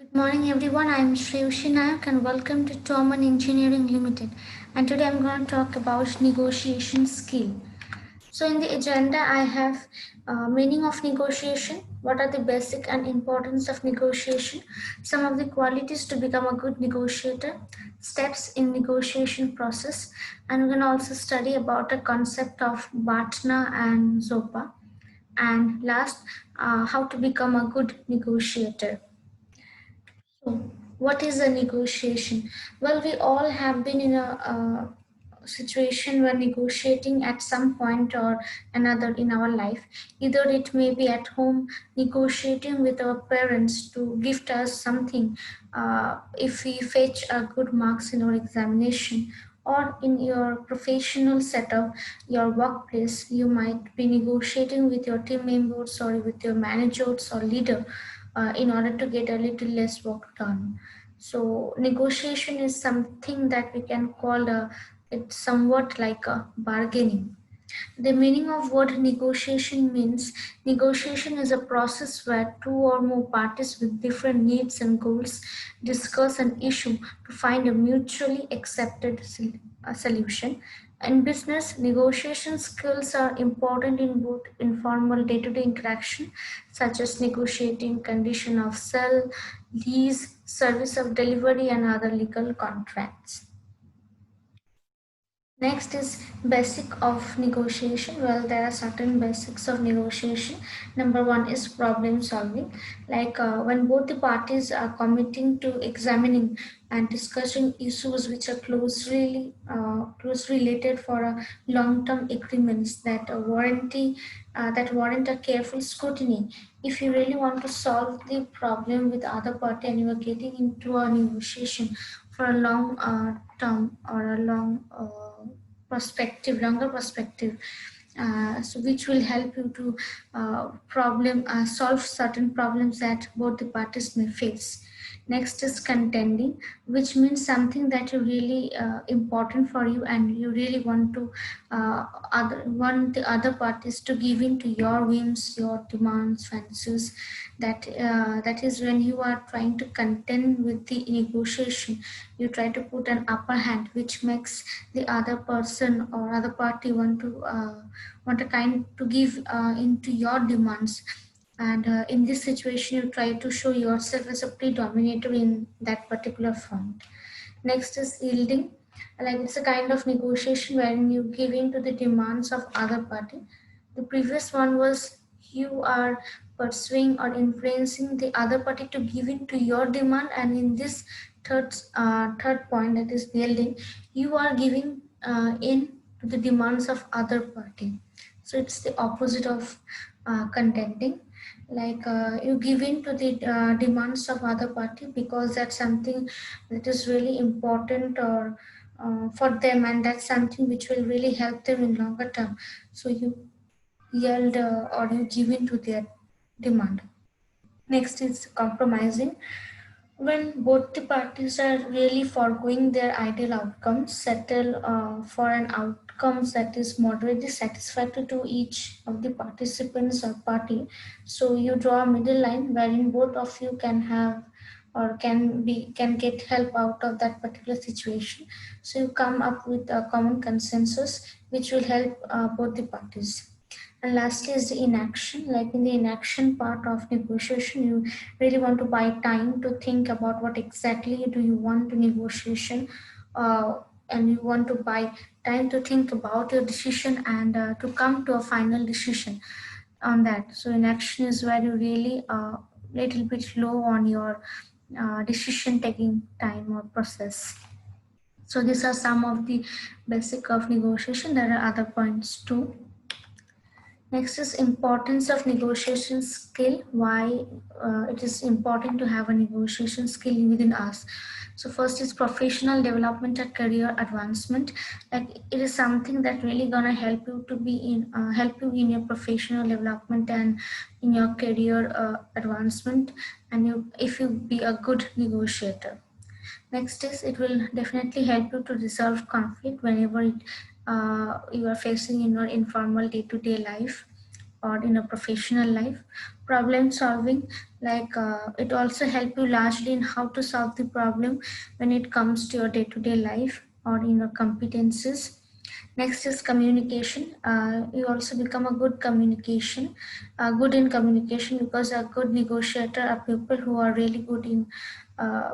Good morning everyone, I am Shreyushi Nayak and welcome to Toman Engineering Limited, and today I'm going to talk about negotiation skill. So in the agenda I have meaning of negotiation, what are the basic and importance of negotiation, some of the qualities to become a good negotiator, steps in negotiation process, and we're going to also study about the concept of Batna and Zopa, and last how to become a good negotiator. So, what is a negotiation? Well, we all have been in a situation where negotiating at some point or another in our life. Either it may be at home, negotiating with our parents to gift us something if we fetch a good marks in our examination, or in your professional setup, your workplace, you might be negotiating with your team members or with your managers or leader in order to get a little less work done. So negotiation is something that we can call it's somewhat like a bargaining. The meaning of word negotiation means negotiation is a process where two or more parties with different needs and goals discuss an issue to find a mutually accepted solution. In business, negotiation skills are important in both informal day-to-day interaction, such as negotiating condition of sale, lease, service of delivery, and other legal contracts. Next is basic of negotiation. Well, there are certain basics of negotiation. Number one is problem solving. Like when both the parties are committing to examining and discussing issues which are closely related for a long-term agreements that warrant a careful scrutiny. If you really want to solve the problem with the other party and you are getting into a negotiation for a long term or a longer perspective, so which will help you to problem solve certain problems that both the parties may face. Next is contending, which means something that you really important for you and you really want the other parties to give in to your whims, your demands, fancies. That is when you are trying to contend with the negotiation. You try to put an upper hand, which makes the other person or other party want a kind to give into your demands, and in this situation you try to show yourself as a predominator in that particular front. Next is yielding, like it's a kind of negotiation wherein you give in to the demands of other party. The previous one was you are pursuing or influencing the other party to give in to your demand, and in this third point, that is yielding, you are giving in to the demands of other party. So it's the opposite of contending. Like you give in to the demands of other party because that's something that is really important or for them, and that's something which will really help them in longer term. So you yield or you give in to their demand. Next is compromising, when both the parties are really foregoing their ideal outcomes, settle for an outcomes that is moderately satisfactory to each of the participants or party. So you draw a middle line wherein both of you can have or can get help out of that particular situation. So you come up with a common consensus which will help both the parties. And lastly is the inaction. Like in the inaction part of negotiation, you really want to buy time to think about what exactly do you want to negotiation, and you want to buy time to think about your decision and to come to a final decision on that. So inaction is where you really little bit low on your decision taking time or process. So these are some of the basic of negotiation. There are other points too. Next is importance of negotiation skill. Why it is important to have a negotiation skill within us. So first is professional development and career advancement. Like it is something that really gonna help you to be in help you in your professional development and in your career advancement. And you, if you be a good negotiator. Next is it will definitely help you to resolve conflict whenever you are facing in your informal day-to-day life. or in a professional life. Problem solving, it also help you largely in how to solve the problem when it comes to your day-to-day life or in your competences. Next is communication. You also become a good communication, good in communication, because a good negotiator are people who are really good in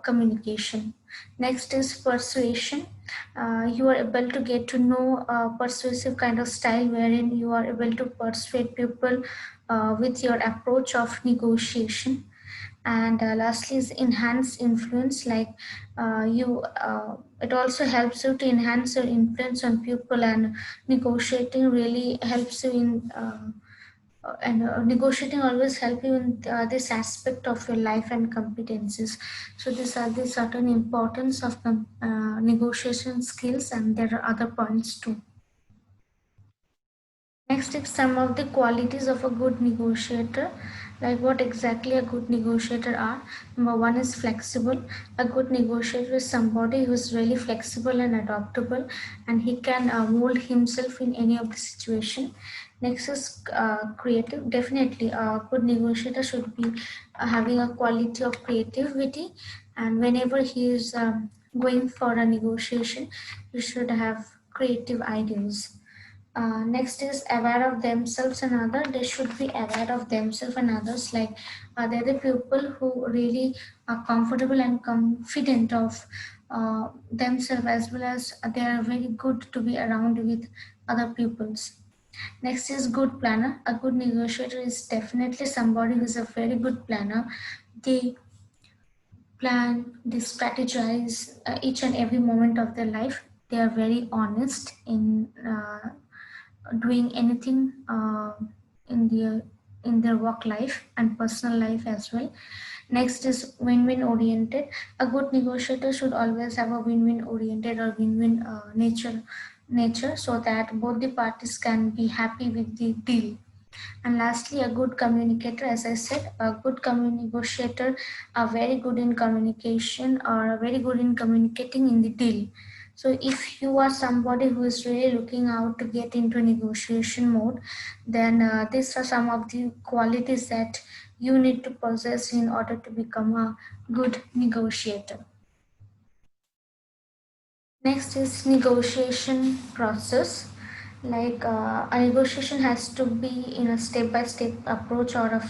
communication. Next is persuasion. You are able to get to know a persuasive kind of style wherein you are able to persuade people with your approach of negotiation. And lastly is enhance influence, you it also helps you to enhance your influence on people, and negotiating really helps you in negotiating always help you in this aspect of your life and competencies. So these are the certain importance of negotiation skills, and there are other points too. Next is some of the qualities of a good negotiator, like what exactly a good negotiator are. Number one is flexible. A good negotiator is somebody who is really flexible and adaptable, and he can mold himself in any of the situation. Next is creative. Definitely, a good negotiator should be having a quality of creativity, and whenever he is going for a negotiation, he should have creative ideas. Next is aware of themselves and other. They should be aware of themselves and others. They're the people who really are comfortable and confident of themselves, as well as they are very good to be around with other peoples. Next is good planner. A good negotiator is definitely somebody who is a very good planner. They plan, they strategize each and every moment of their life. They are very honest in doing anything in their work life and personal life as well. Next is win-win oriented. A good negotiator should always have a win-win oriented or win-win nature, so that both the parties can be happy with the deal. And lastly, a good communicator. As I said, a good negotiator are very good in communication or are very good in communicating in the deal. So if you are somebody who is really looking out to get into negotiation mode, then these are some of the qualities that you need to possess in order to become a good negotiator. Next is negotiation process. A negotiation has to be in a step-by-step approach or a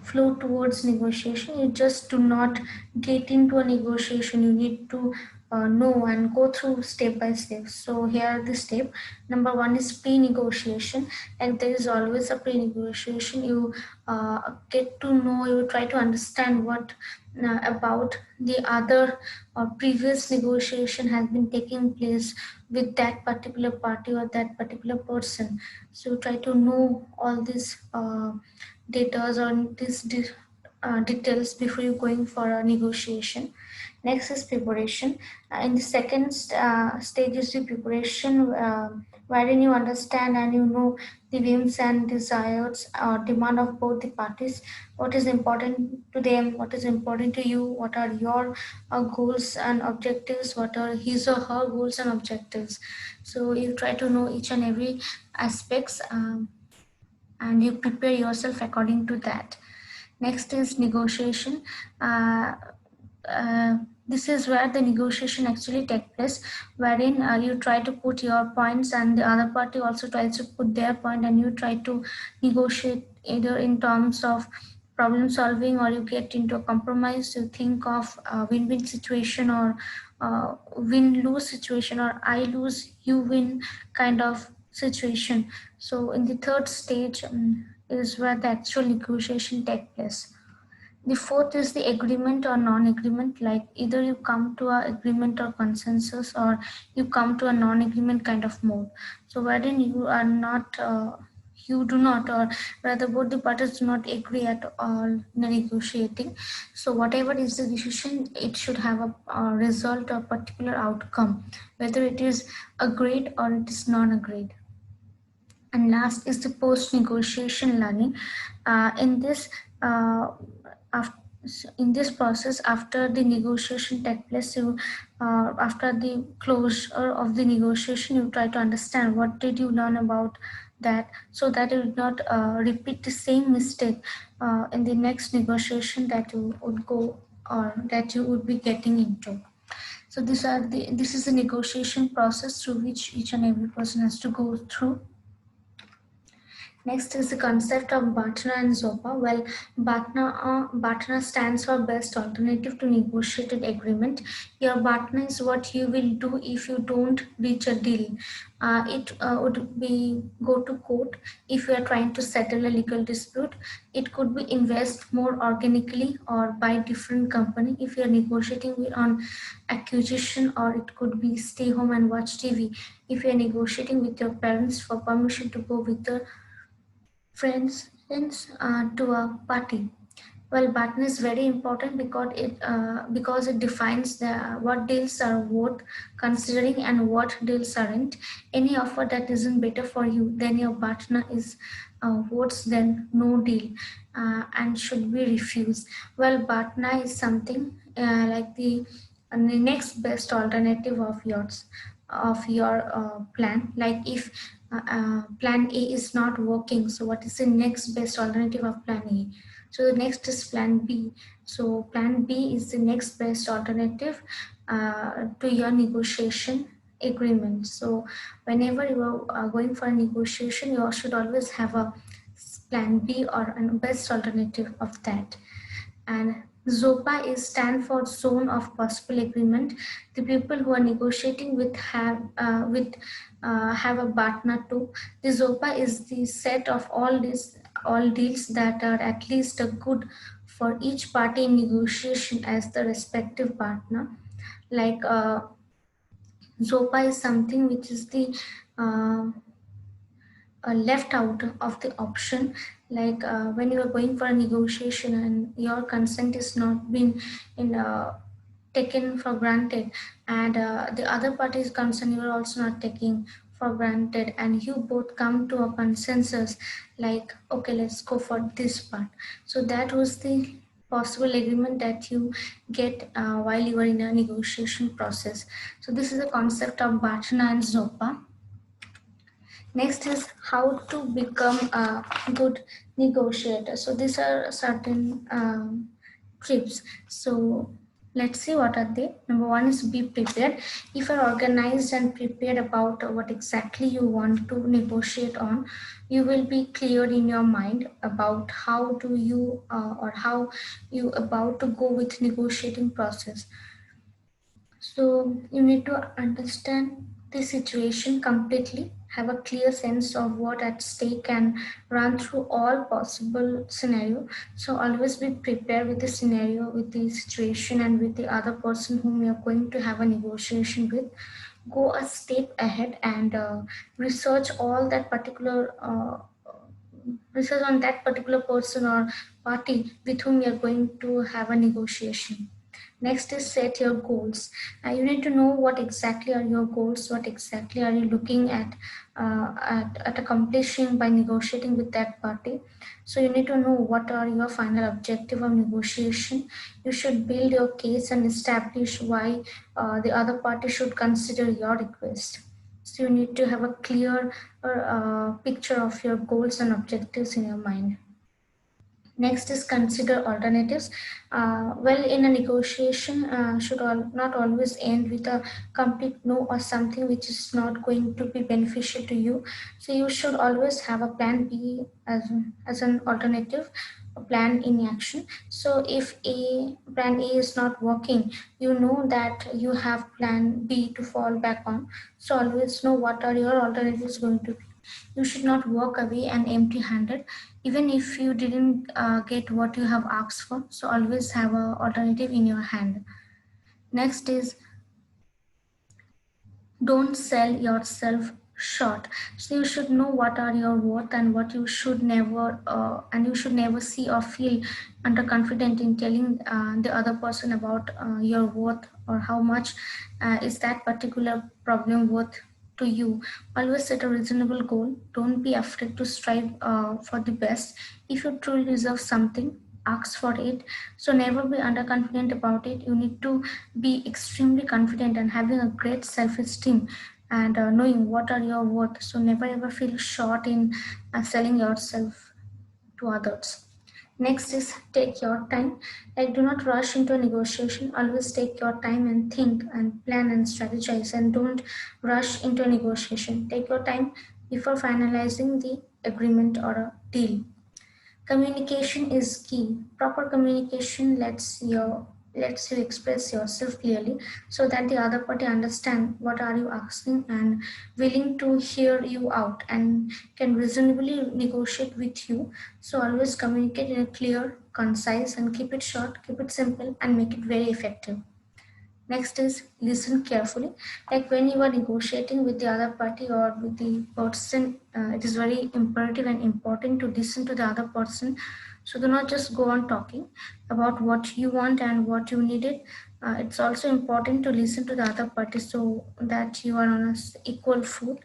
flow towards negotiation. You just do not get into a negotiation. You need to know and go through step by step. So here are the step. Number one is pre-negotiation, and there is always a pre-negotiation. You get to know. You try to understand what about the other previous negotiation has been taking place with that particular party or that particular person. So try to know all these data or these details before you going for a negotiation. Next is preparation. In the second stage is the preparation, wherein you understand and you know the whims and desires or demand of both the parties. What is important to them? What is important to you? What are your goals and objectives? What are his or her goals and objectives? So you try to know each and every aspects, and you prepare yourself according to that. Next is negotiation. Uh, uh, this is where the negotiation actually takes place, wherein you try to put your points and the other party also tries to put their point, and you try to negotiate either in terms of problem solving, or you get into a compromise. You think of a win-win situation, or win-lose situation, or I lose you win kind of situation. So in the third stage is where the actual negotiation takes place. The fourth is the agreement or non-agreement, like either you come to a agreement or consensus, or you come to a non-agreement kind of mode. So wherein you are not, you do not, or rather both the parties do not agree at all in negotiating. So whatever is the decision, it should have a result or particular outcome, whether it is agreed or it is non-agreed. And last is the post negotiation learning. In this, uh, So in this process, after the negotiation take place, you after the closure of the negotiation, you try to understand what did you learn about that, so that you would not repeat the same mistake in the next negotiation that you would go or that you would be getting into. So this is the negotiation process through which each and every person has to go through. Next is the concept of BATNA and ZOPA. Well, BATNA stands for Best Alternative to Negotiated Agreement. Your BATNA is what you will do if you don't reach a deal. It would be go to court if you are trying to settle a legal dispute. It could be invest more organically or buy different company if you are negotiating on acquisition, or it could be stay home and watch TV if you are negotiating with your parents for permission to go with the friends to a party. Well, button is very important because it defines what deals are worth considering and what deals aren't. Any offer that isn't better for you than your partner is worse than no deal and should be refused. Well, Batna is something like the next best alternative of your plan. Like if plan A is not working, so what is the next best alternative of plan A? So the next is plan B. So plan B is the next best alternative to your negotiation agreement. So whenever you are going for a negotiation, you should always have a plan B or a best alternative of that. And ZOPA is stand for Zone of Possible Agreement. The people who are negotiating with have a partner too. The ZOPA is the set of all deals that are at least a good for each party in negotiation as the respective partner. Like ZOPA is something which is the left out of the option, like when you are going for a negotiation and your consent is not being in taken for granted, and the other party's consent you are also not taking for granted, and you both come to a consensus like, okay, let's go for this part. So that was the possible agreement that you get while you are in a negotiation process. So this is the concept of Bachana and Zopa. Next is how to become a good negotiator. So these are certain tips. So let's see what are they. Number one is be prepared. If you're organized and prepared about what exactly you want to negotiate on, you will be clear in your mind about how do you or how you about to go with negotiating process. So you need to understand the situation completely, have a clear sense of what at stake, and run through all possible scenario. So always be prepared with the scenario, with the situation, and with the other person whom you're going to have a negotiation with. Go a step ahead and research all that particular research on that particular person or party with whom you're going to have a negotiation. Next is set your goals. You need to know what exactly are your goals, what exactly are you looking at accomplishing by negotiating with that party. So you need to know what are your final objective of negotiation. You should build your case and establish why the other party should consider your request. So you need to have a clear picture of your goals and objectives in your mind. Next is consider alternatives. Well, in a negotiation, not always end with a complete no or something which is not going to be beneficial to you. So you should always have a plan B as an alternative, a plan in action. So if a plan A is not working, you know that you have plan B to fall back on. So always know what are your alternatives going to be. You should not walk away and empty handed even if you didn't get what you have asked for. So always have an alternative in your hand. Next is don't sell yourself short. So you should know what are your worth and what you should never and you should never see or feel underconfident in telling the other person about your worth or how much is that particular problem worth to you. Always set a reasonable goal. Don't be afraid to strive for the best. If you truly deserve something, asks for it. So never be underconfident about it. You need to be extremely confident and having a great self-esteem, and knowing what are your worth. So never ever feel short in selling yourself to others. Next is take your time. Like, do not rush into a negotiation. Always take your time and think and plan and strategize, and don't rush into a negotiation. Take your time before finalizing the agreement or a deal. Communication is key. Proper communication lets you express yourself clearly, so that the other party understand what are you asking and willing to hear you out and can reasonably negotiate with you. So always communicate in a clear, concise, and keep it short, keep it simple, and make it very effective. Next is listen carefully. Like when you are negotiating with the other party or with the person, it is very imperative and important to listen to the other person. So do not just go on talking about what you want and what you needed. It's also important to listen to the other party so that you are on a equal foot.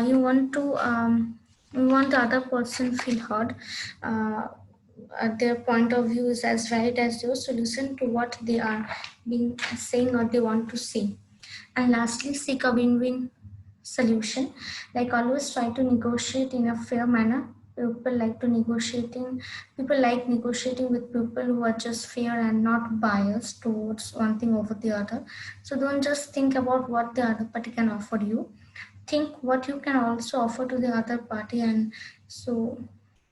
You want the other person feel heard. Uh, their point of view is as valid as yours. So listen to what they are being saying or they want to say. And lastly, seek a win-win solution. Like always try to negotiate in a fair manner. People like negotiating with people who are just fair and not biased towards one thing over the other. So don't just think about what the other party can offer you. Think what you can also offer to the other party, and so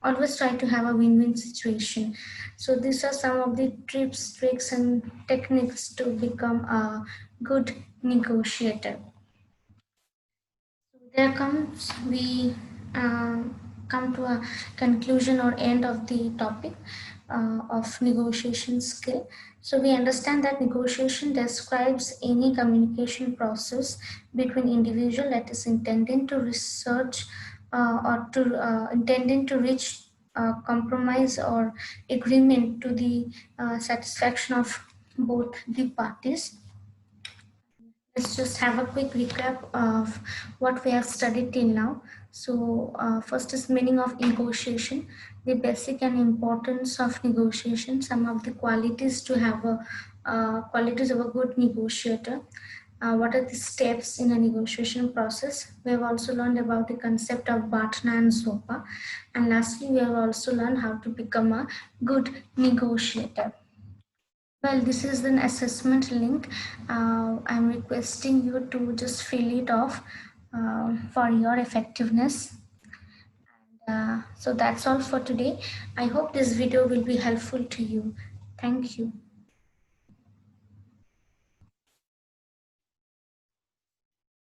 always try to have a win-win situation. So these are some of the tips, tricks, and techniques to become a good negotiator. There comes we come to a conclusion or end of the topic of negotiation skill. So we understand that negotiation describes any communication process between individual that is intending to research or to intending to reach compromise or agreement to the satisfaction of both the parties. Let's just have a quick recap of what we have studied till now. So, first is meaning of negotiation, the basic and importance of negotiation, some of the qualities to have a qualities of a good negotiator. What are the steps in a negotiation process? We have also learned about the concept of Batna and Sopa, and lastly, we have also learned how to become a good negotiator. Well, this is an assessment link. I'm requesting you to just fill it off for your effectiveness. So that's all for today. I hope this video will be helpful to you. Thank you.